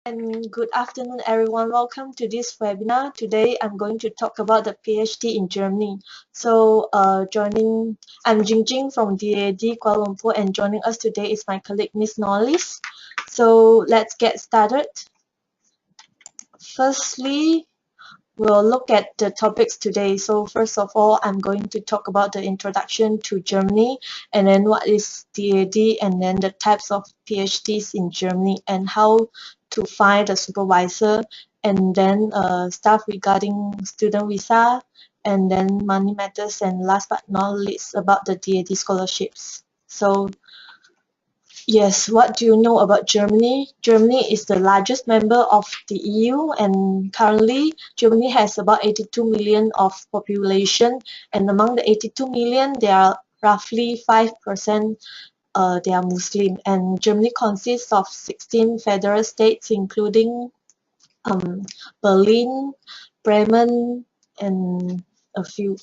And good afternoon, everyone. Welcome to this webinar. Today, I'm going to talk about the PhD in Germany. I'm Jingjing from DAAD Kuala Lumpur, and joining us today is my colleague, Miss Norlis. So let's get started. Firstly, we'll look at the topics today. So first of all, I'm going to talk about the introduction to Germany, and then what is DAAD, and then the types of PhDs in Germany, and how to find a supervisor, and then stuff regarding student visa, and then money matters, and last but not least about the DAAD scholarships. So yes, what do you know about Germany? Germany is the largest member of the EU, and currently Germany has about 82 million of population, and among the 82 million, there are roughly 5% they are Muslim, and Germany consists of 16 federal states, including Berlin, Bremen, and a few.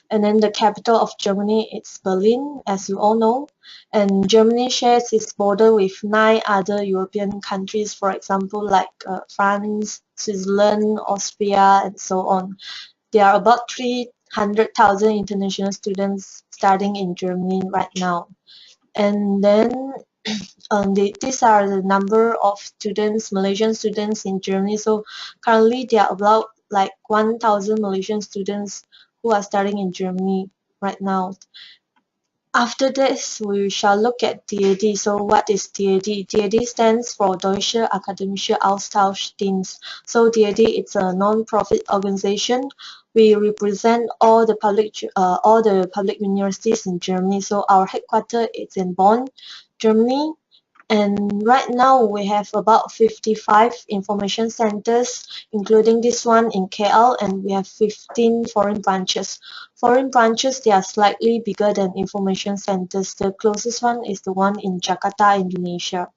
And then the capital of Germany is Berlin, as you all know. And Germany shares its border with 9 other European countries, for example, like France, Switzerland, Austria, and so on. There are about 300,000 international students studying in Germany right now. And then these are the number of students, Malaysian students in Germany. So currently there are about like 1,000 Malaysian students who are studying in Germany right now. After this, we shall look at DAAD. So what is DAAD? DAAD stands for Deutsche Akademische Austauschdienst. So DAAD is a non-profit organization. We represent all the public universities in Germany. So our headquarters is in Bonn, Germany. And right now we have about 55 information centers, including this one in KL, and we have 15 foreign branches. Foreign branches, they are slightly bigger than information centers. The closest one is the one in Jakarta, Indonesia.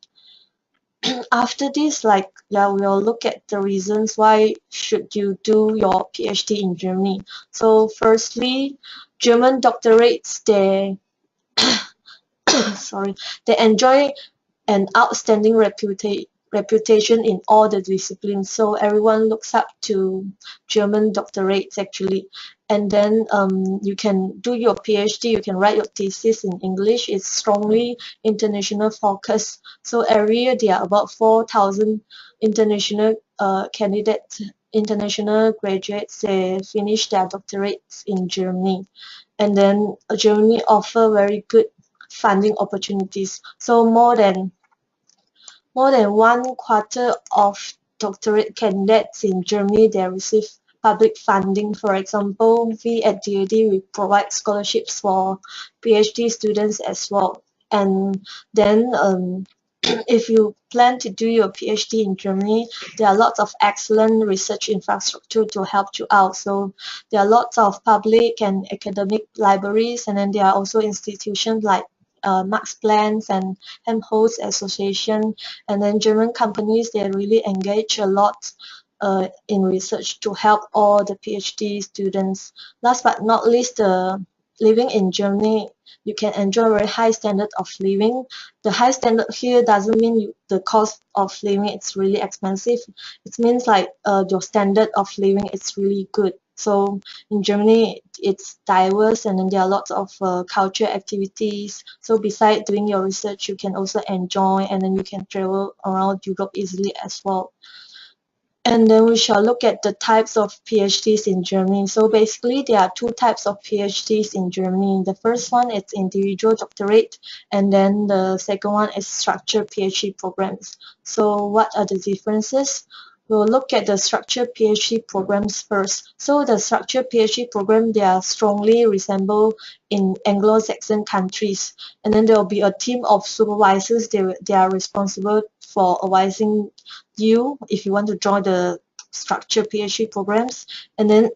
After this, we'll look at the reasons why should you do your PhD in Germany. So firstly, German doctorates, they they enjoy an outstanding reputation in all the disciplines. So everyone looks up to German doctorates actually. And then you can do your PhD, you can write your thesis in English. It's strongly international focused. So every year there are about 4,000 international candidates, international graduates, they finish their doctorates in Germany. And then Germany offer very good funding opportunities. So more than 1/4 of doctorate candidates in Germany, they receive public funding. For example, we at DAAD, we provide scholarships for PhD students as well. And then if you plan to do your PhD in Germany, there are lots of excellent research infrastructure to help you out. So there are lots of public and academic libraries, and then there are also institutions like Max Planck and Helmholtz Association, and then German companies, they really engage a lot in research to help all the PhD students. Last but not least, living in Germany, you can enjoy very high standard of living. The high standard here doesn't mean the cost of living it's really expensive. It means like your standard of living is really good. So in Germany, it's diverse, and then there are lots of culture activities. So besides doing your research, you can also enjoy, and then you can travel around Europe easily as well. And then we shall look at the types of PhDs in Germany. So basically, there are 2 types of PhDs in Germany. The first one is individual doctorate, and then the second one is structured PhD programs. So what are the differences? We'll look at the structured PhD programs first. So the structured PhD program, they are strongly resemble in Anglo-Saxon countries. And then there will be a team of supervisors. They are responsible for advising you if you want to join the structured PhD programs. And then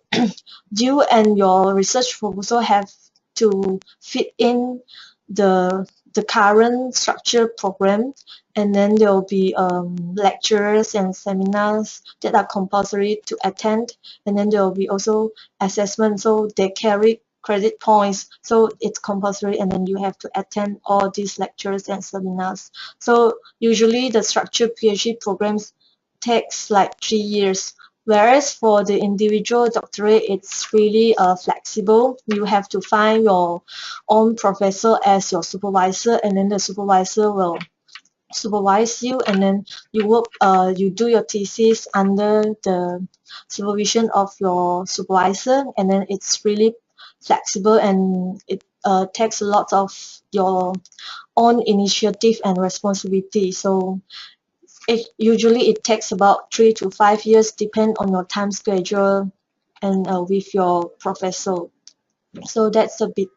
you and your research proposal have to fit in the current structured program, and then there will be lectures and seminars that are compulsory to attend, and then there will be also assessment, so they carry credit points, so it's compulsory, and then you have to attend all these lectures and seminars. So usually the structured PhD programs takes like 3 years. Whereas for the individual doctorate, it's really flexible. You have to find your own professor as your supervisor, and then the supervisor will supervise you, and then you do your thesis under the supervision of your supervisor, and then it's really flexible, and it takes a lot of your own initiative and responsibility. So usually it takes about 3 to 5 years, depend on your time schedule and with your professor. So that's a bit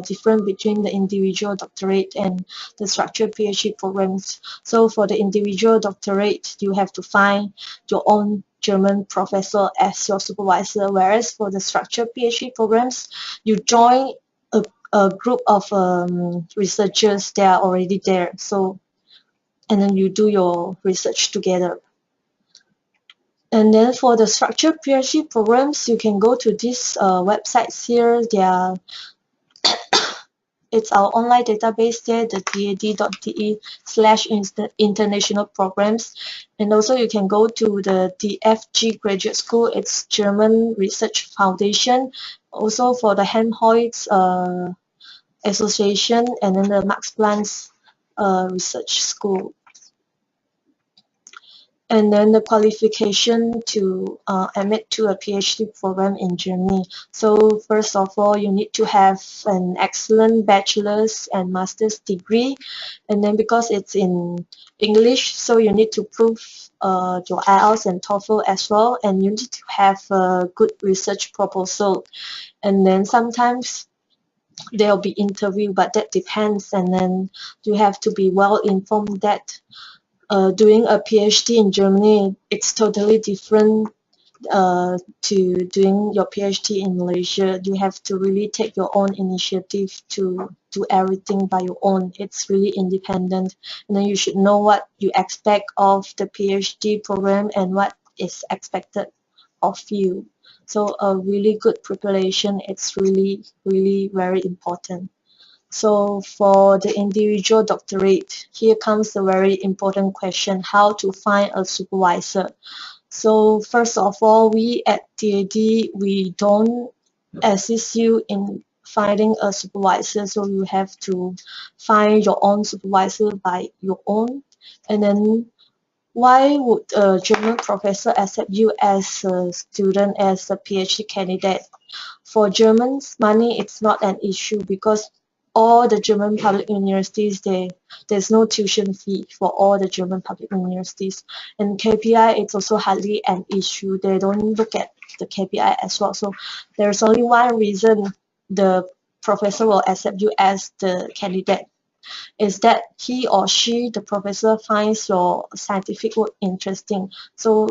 different between the individual doctorate and the structured PhD programs. So for the individual doctorate, you have to find your own German professor as your supervisor, whereas for the structured PhD programs, you join a group of researchers that are already there. So, and then you do your research together. And then for the structured PhD programs, you can go to these websites here. It's our online database there, the daad.de/international programs. And also you can go to the DFG Graduate School, it's German Research Foundation. Also for the Helmholtz Association, and then the Max Planck Research School. And then the qualification to admit to a PhD program in Germany. So first of all, you need to have an excellent bachelor's and master's degree. And then because it's in English, so you need to prove your IELTS and TOEFL as well. And you need to have a good research proposal. And then sometimes there'll be interview, but that depends. And then you have to be well informed that doing a PhD in Germany, it's totally different to doing your PhD in Malaysia. You have to really take your own initiative to do everything by your own. It's really independent. And then you should know what you expect of the PhD program and what is expected of you. So a really good preparation, it's really, really very important. So for the individual doctorate, here comes the very important question, how to find a supervisor. So first of all, we at DAAD, we don't assist you in finding a supervisor, so you have to find your own supervisor by your own. And then why would a German professor accept you as a student, as a PhD candidate? For Germans, money is not an issue because all the German public universities, there's no tuition fee for all the German public universities. And KPI, it's also hardly an issue. They don't look at the KPI as well. So there's only one reason the professor will accept you as the candidate, is that he or she, the professor, finds your scientific work interesting. So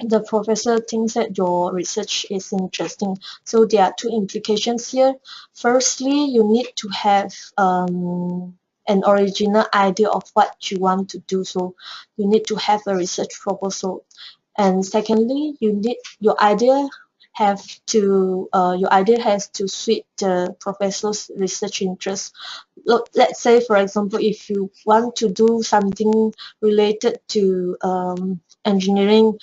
the professor thinks that your research is interesting. So there are two implications here. Firstly, you need to have an original idea of what you want to do. So you need to have a research proposal. And secondly, your idea has to suit the professor's research interest. Look, let's say, for example, if you want to do something related to engineering,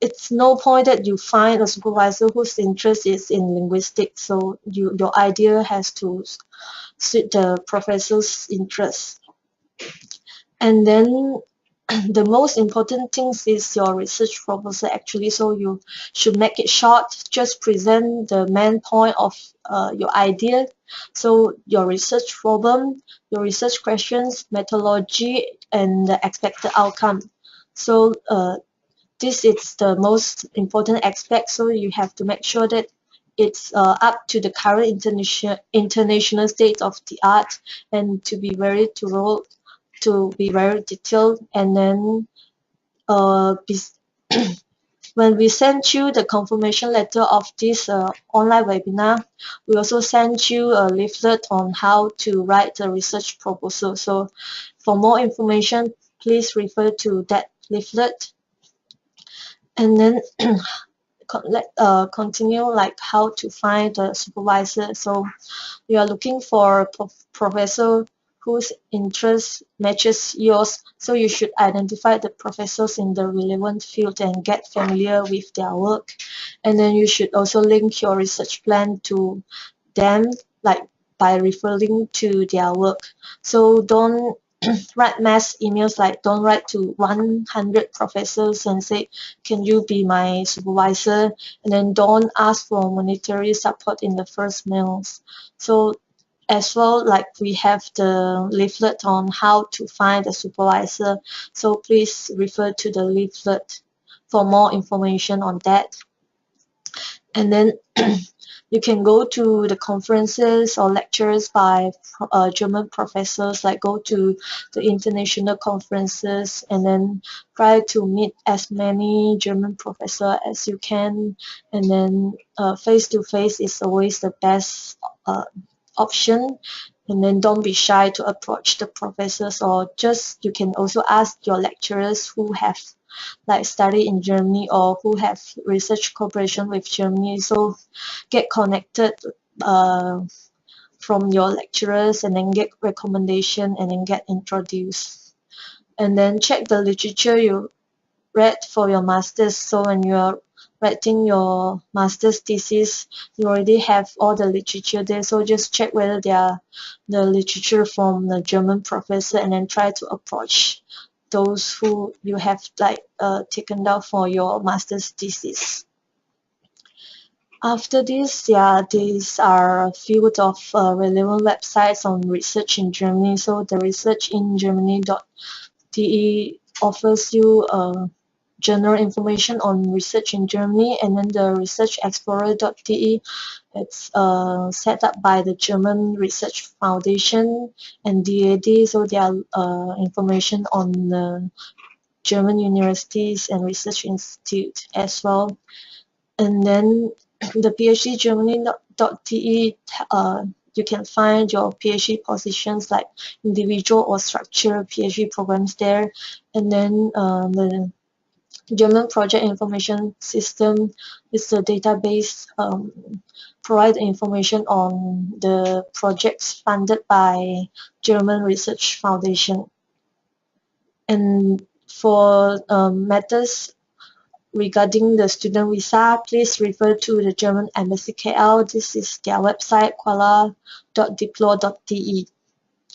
it's no point that you find a supervisor whose interest is in linguistics. So your idea has to suit the professor's interest. And then the most important thing is your research proposal actually. So you should make it short, just present the main point of your idea. So your research problem, your research questions, methodology, and the expected outcome. So this is the most important aspect, so you have to make sure that it's up to the current international state of the art, and to be very thorough, to be very detailed. And then when we send you the confirmation letter of this online webinar, we also send you a leaflet on how to write a research proposal. So for more information, please refer to that leaflet. And then let's continue like how to find the supervisor. So we are looking for a professor whose interest matches yours. So you should identify the professors in the relevant field and get familiar with their work. And then you should also link your research plan to them, like by referring to their work. So don't write mass emails, like don't write to 100 professors and say, can you be my supervisor? And then don't ask for monetary support in the first mails. So as well, like we have the leaflet on how to find a supervisor. So please refer to the leaflet for more information on that. And then you can go to the conferences or lectures by German professors, like go to the international conferences and then try to meet as many German professors as you can. And then face-to-face is always the best option. And then don't be shy to approach the professors, or just you can also ask your lecturers who have like study in Germany or who have research cooperation with Germany. So get connected from your lecturers and then get recommendation and then get introduced. And then check the literature you read for your master's. So when you are writing your master's thesis, you already have all the literature there. So just check whether they are the literature from the German professor and then try to approach those who you have like taken down for your master's thesis. After this, yeah, these are a few of relevant websites on research in Germany. So the researchingermany.de offers you general information on research in Germany, and then the researchexplorer.de, it's set up by the German Research Foundation and DAAD, so there are information on the German universities and research institute as well. And then the PhDGermany.de, you can find your PhD positions like individual or structured PhD programs there. And then the German Project Information System is the database provide information on the projects funded by German Research Foundation. And for matters regarding the student visa, please refer to the German Embassy KL. This is their website, kuala.diplo.de.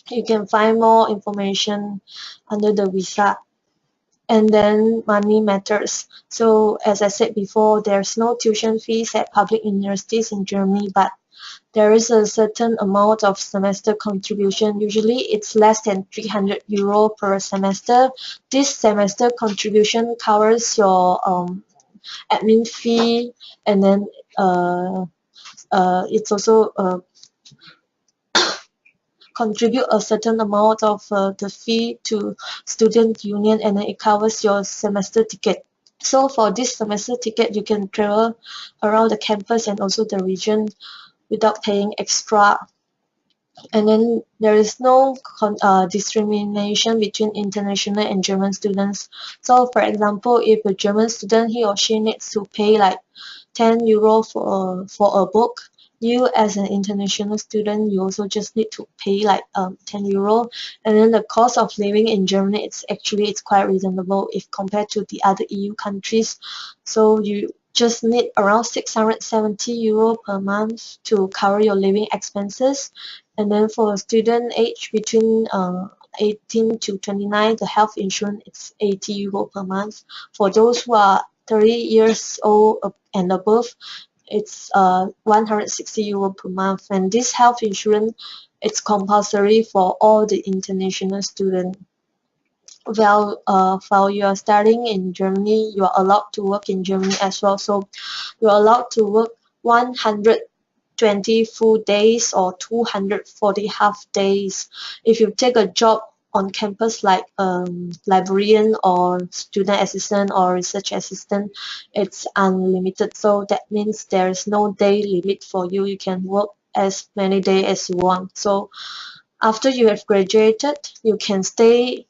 You can find more information under the visa. And then money matters. So as I said before, there's no tuition fees at public universities in Germany, but there is a certain amount of semester contribution. Usually it's less than 300 euro per semester. This semester contribution covers your admin fee, and then it's also contribute a certain amount of the fee to student union, and then it covers your semester ticket. So for this semester ticket, you can travel around the campus and also the region without paying extra. And then there is no discrimination between international and German students. So for example, if a German student, he or she needs to pay like 10 euro for a book, you as an international student, you also just need to pay like 10 euro. And then the cost of living in Germany, it's quite reasonable if compared to the other EU countries. So you just need around 670 euro per month to cover your living expenses. And then for a student age between 18 to 29, the health insurance is 80 euro per month. For those who are 30 years old and above, it's 160 euro per month. And this health insurance, it's compulsory for all the international students. Well, while you are studying in Germany, you are allowed to work in Germany as well. So you are allowed to work 120 full days or 240 half days. If you take a job on campus like librarian or student assistant or research assistant, it's unlimited. So that means there is no day limit for you. You can work as many days as you want. So after you have graduated, you can stay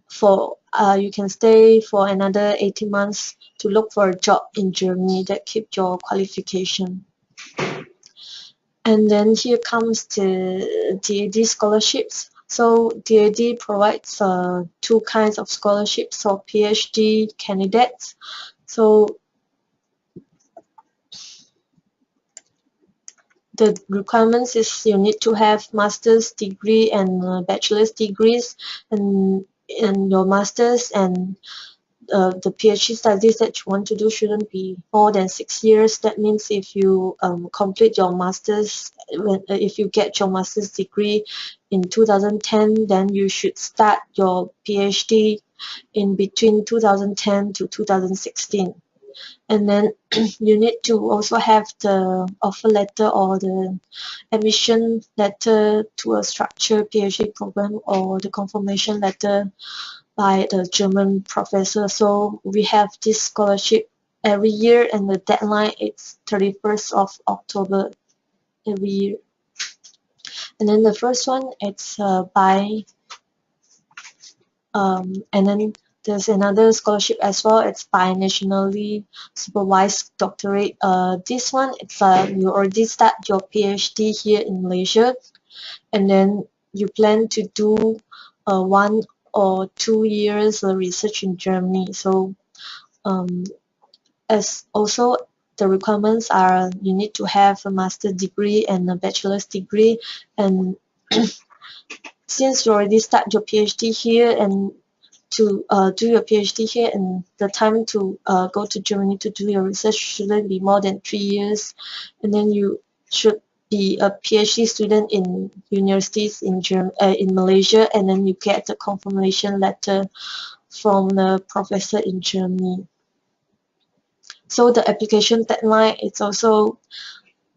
for another 18 months to look for a job in Germany that keep your qualification. And then here comes the DAAD scholarships. So DAAD provides two kinds of scholarships for PhD candidates. So the requirements is you need to have master's degree and bachelor's degrees, and your master's and the PhD studies that you want to do shouldn't be more than 6 years. That means if you complete your master's, if you get your master's degree in 2010, then you should start your PhD in between 2010 to 2016. And then you need to also have the offer letter or the admission letter to a structured PhD program, or the confirmation letter by the German professor. So we have this scholarship every year, and the deadline is 31st of October every year. And then the first one, it's and then there's another scholarship as well. It's by nationally supervised doctorate. This one, it's you already start your PhD here in Malaysia, and then you plan to do 1 or 2 years research in Germany. So as also the requirements are you need to have a master's degree and a bachelor's degree, and since you already start your PhD here, and to do your PhD here, and the time to go to Germany to do your research shouldn't be more than 3 years, and then you should be a PhD student in universities in Malaysia, and then you get the confirmation letter from the professor in Germany. So the application deadline is also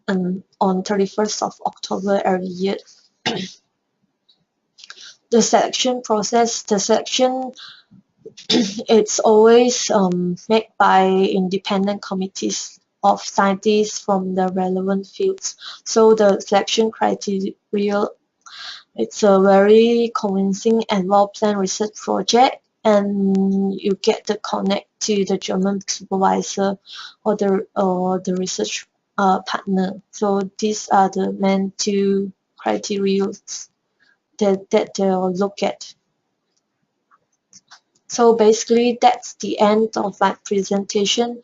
on 31st of October every year. The selection process, it's always made by independent committees of scientists from the relevant fields. So the selection criteria, it's a very convincing and well-planned research project, and you get to connect to the German supervisor or the research partner. So these are the main two criteria that they'll look at. So basically, that's the end of my presentation.